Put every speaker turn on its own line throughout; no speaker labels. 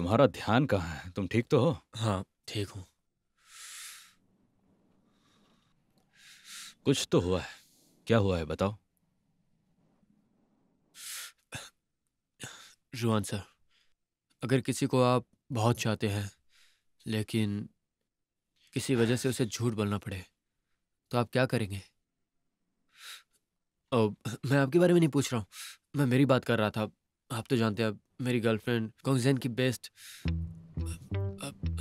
तुम्हारा ध्यान कहाँ है? तुम ठीक तो हो?
हाँ ठीक हूँ।
कुछ तो हुआ है। क्या हुआ है बताओ।
रुआन सर, अगर किसी को आप बहुत चाहते हैं लेकिन किसी वजह से उसे झूठ बोलना पड़े तो आप क्या करेंगे? ओ, मैं आपके बारे में नहीं पूछ रहा हूँ, मैं मेरी बात कर रहा था। आप तो जानते हैं, मेरी गर्लफ्रेंड गोंगजेन की बेस्ट।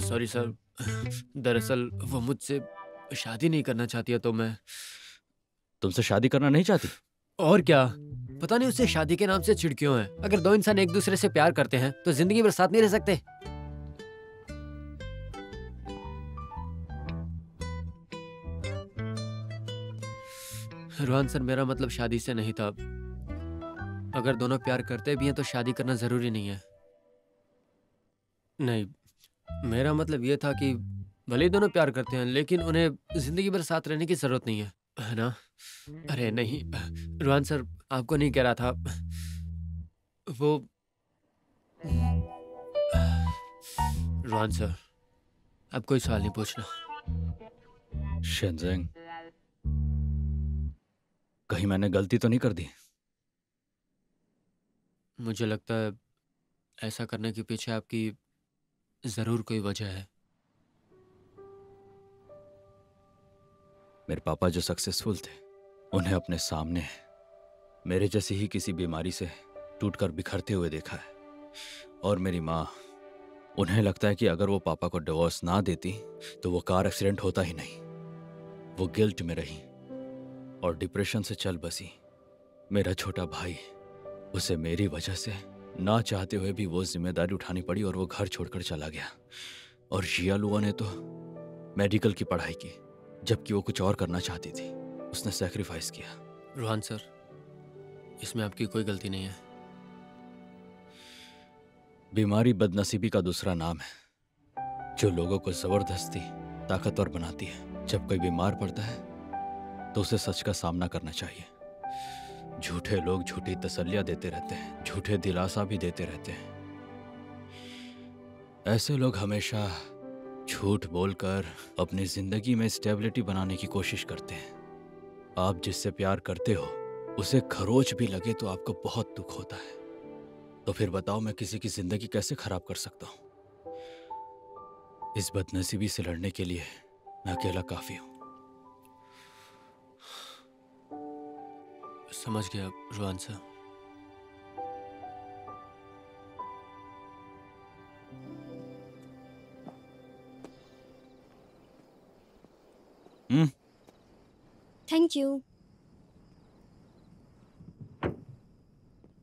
सॉरी सर, दरअसल वो मुझसे शादी नहीं करना चाहती है तो मैं।
तुमसे शादी करना नहीं चाहती?
और क्या, पता नहीं उसे शादी के नाम से चिढ़ क्यों है। अगर दो इंसान एक दूसरे से प्यार करते हैं तो जिंदगी भर साथ नहीं रह सकते। रोहन सर, मेरा मतलब शादी से नहीं था। अगर दोनों प्यार करते भी हैं तो शादी करना जरूरी नहीं है। नहीं, मेरा मतलब ये था कि भले ही दोनों प्यार करते हैं लेकिन उन्हें जिंदगी भर साथ रहने की जरूरत नहीं है ना? अरे नहीं रोहन सर, आपको नहीं कह रहा था वो। रोहन सर, अब कोई सवाल नहीं पूछना।
शेनजेंग, कहीं मैंने गलती तो नहीं कर दी?
मुझे लगता है ऐसा करने के पीछे आपकी जरूर कोई वजह है।
मेरे पापा जो सक्सेसफुल थे, उन्हें अपने सामने मेरे जैसी ही किसी बीमारी से टूटकर बिखरते हुए देखा है। और मेरी माँ, उन्हें लगता है कि अगर वो पापा को डिवोर्स ना देती तो वो कार एक्सीडेंट होता ही नहीं। वो गिल्ट में रही और डिप्रेशन से चल बसी। मेरा छोटा भाई, उसे मेरी वजह से ना चाहते हुए भी वो जिम्मेदारी उठानी पड़ी और वो घर छोड़कर चला गया। और जियालुआ ने तो मेडिकल की पढ़ाई की, जबकि वो कुछ और करना चाहती थी। उसने सैक्रिफाइस किया।
रोहन सर, इसमें आपकी कोई गलती नहीं है।
बीमारी बदनसीबी का दूसरा नाम है, जो लोगों को जबरदस्ती ताकतवर बनाती है। जब कोई बीमार पड़ता है तो उसे सच का सामना करना चाहिए। झूठे लोग झूठी तसल्लियां देते रहते हैं, झूठे दिलासा भी देते रहते हैं। ऐसे लोग हमेशा झूठ बोलकर अपनी जिंदगी में स्टेबिलिटी बनाने की कोशिश करते हैं। आप जिससे प्यार करते हो उसे खरोच भी लगे तो आपको बहुत दुख होता है। तो फिर बताओ, मैं किसी की जिंदगी कैसे खराब कर सकता हूँ? इस बदनसीबी से लड़ने के लिए मैं अकेला काफी हूँ।
समझ गया रोहन सर।
Thank you.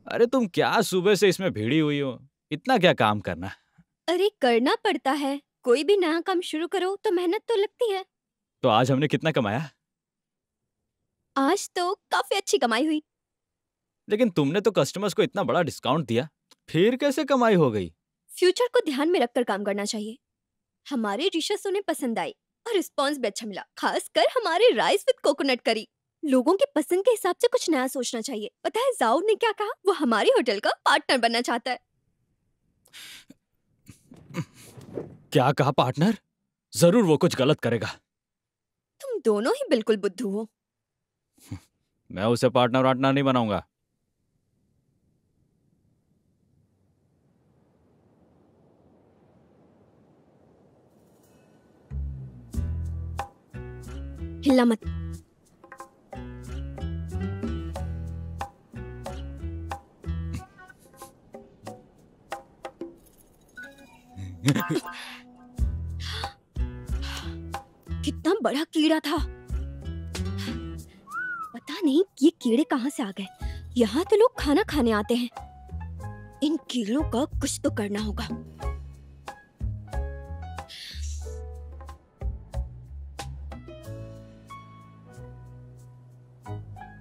अरे तुम क्या सुबह से इसमें भिड़ी हुई हो? इतना क्या काम करना है?
अरे करना पड़ता है, कोई भी नया काम शुरू करो तो मेहनत तो लगती है।
तो आज हमने कितना कमाया?
आज तो काफी अच्छी कमाई हुई।
लेकिन तुमने तो कस्टमर्स को इतना बड़ा डिस्काउंट दिया, फिर कैसे कमाई हो गई?
फ्यूचर को ध्यान में रखकर काम करना चाहिए। हमारी डिशेस उन्हें पसंद आई और रिस्पॉन्स भी अच्छा मिला, खासकर हमारे राइस विद कोकोनट करी। लोगों की पसंद के हिसाब से कुछ नया सोचना चाहिए। पता है जाओ ने क्या कहा? वो हमारे होटल का पार्टनर बनना चाहता है।
क्या कहा? पार्टनर? जरूर वो कुछ गलत करेगा।
तुम दोनों ही बिल्कुल बुद्धू हो।
मैं उसे पार्टनर वार्टनर नहीं बनाऊंगा।
हिलना मत। कितना बड़ा कीड़ा था। पता नहीं ये कीड़े कहाँ से आ गए। यहाँ तो लोग खाना खाने आते हैं। इन कीड़ों का कुछ तो करना होगा।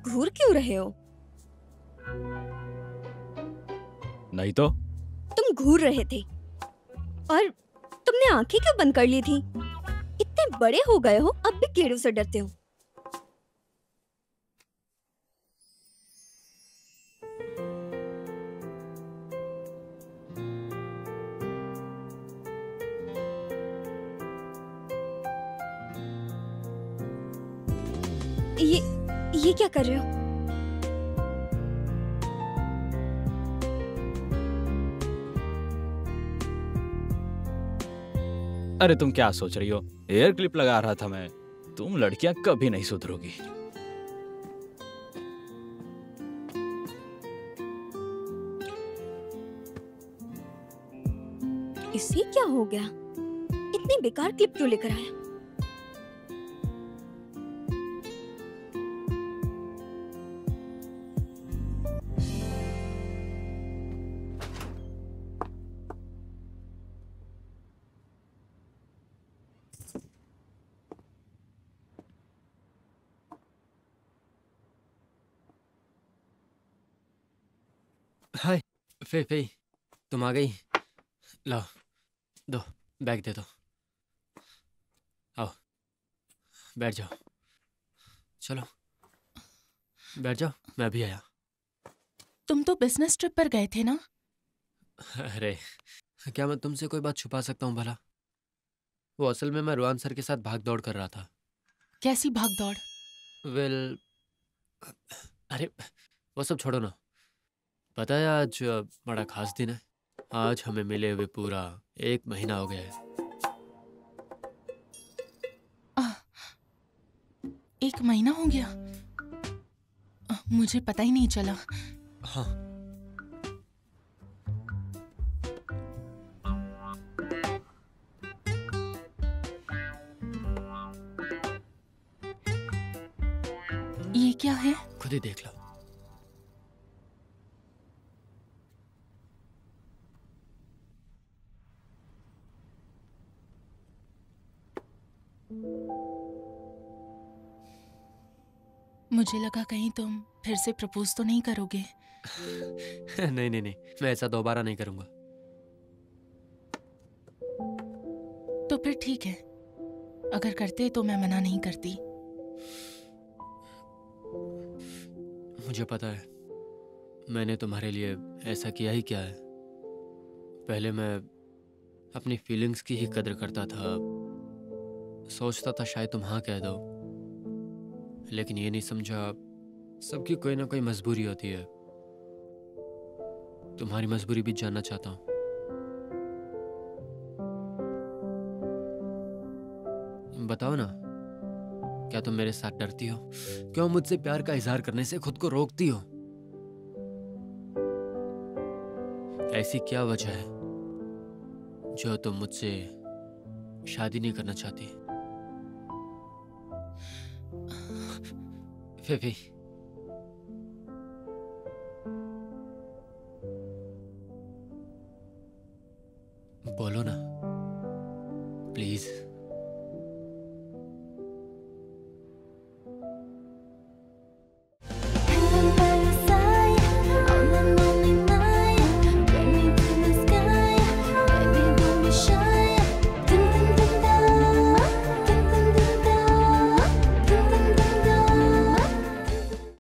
घूर क्यों रहे हो?
नहीं तो?
तुम घूर रहे थे और तुमने आंखें क्यों बंद कर ली थी? इतने बड़े हो गए हो, अब भी कीड़ों से डरते हो। ये क्या कर रहे हो?
अरे तुम क्या सोच रही हो? एयर क्लिप लगा रहा था मैं। तुम लड़कियां कभी नहीं सुधरोगी।
इसे क्या हो गया? इतनी बेकार क्लिप क्यों लेकर आया?
हाय फे, तुम आ गई। लाओ, दो, बैग दे दो। आओ, बैठ जाओ। चलो, बैठ जाओ, मैं भी आया।
तुम तो बिजनेस ट्रिप पर गए थे ना?
अरे, क्या मैं तुमसे कोई बात छुपा सकता हूँ भला? वो असल में मैं रुआन सर के साथ भाग दौड़ कर रहा था।
कैसी भाग दौड़?
वेल, अरे वो सब छोड़ो ना। पता है आज बड़ा खास दिन है। आज हमें मिले हुए पूरा 1 महीना हो गया है।
1 महीना हो गया? मुझे पता ही नहीं चला।
हाँ,
ये क्या है?
खुद ही देख लो।
मुझे लगा कहीं तुम फिर से प्रपोज तो नहीं करोगे।
नहीं नहीं नहीं, मैं ऐसा दोबारा नहीं करूंगा।
तो फिर ठीक है, अगर करते तो मैं मना नहीं करती।
मुझे पता है मैंने तुम्हारे लिए ऐसा किया ही क्या है। पहले मैं अपनी फीलिंग्स की ही कदर करता था। सोचता था शायद तुम हाँ कह दो, लेकिन ये नहीं समझा सबकी कोई ना कोई मजबूरी होती है। तुम्हारी मजबूरी भी जानना चाहता हूँ। बताओ ना, क्या तुम मेरे साथ डरती हो? क्यों मुझसे प्यार का इजहार करने से खुद को रोकती हो? ऐसी क्या वजह है जो तुम मुझसे शादी नहीं करना चाहती? फेफी, बोलो ना प्लीज।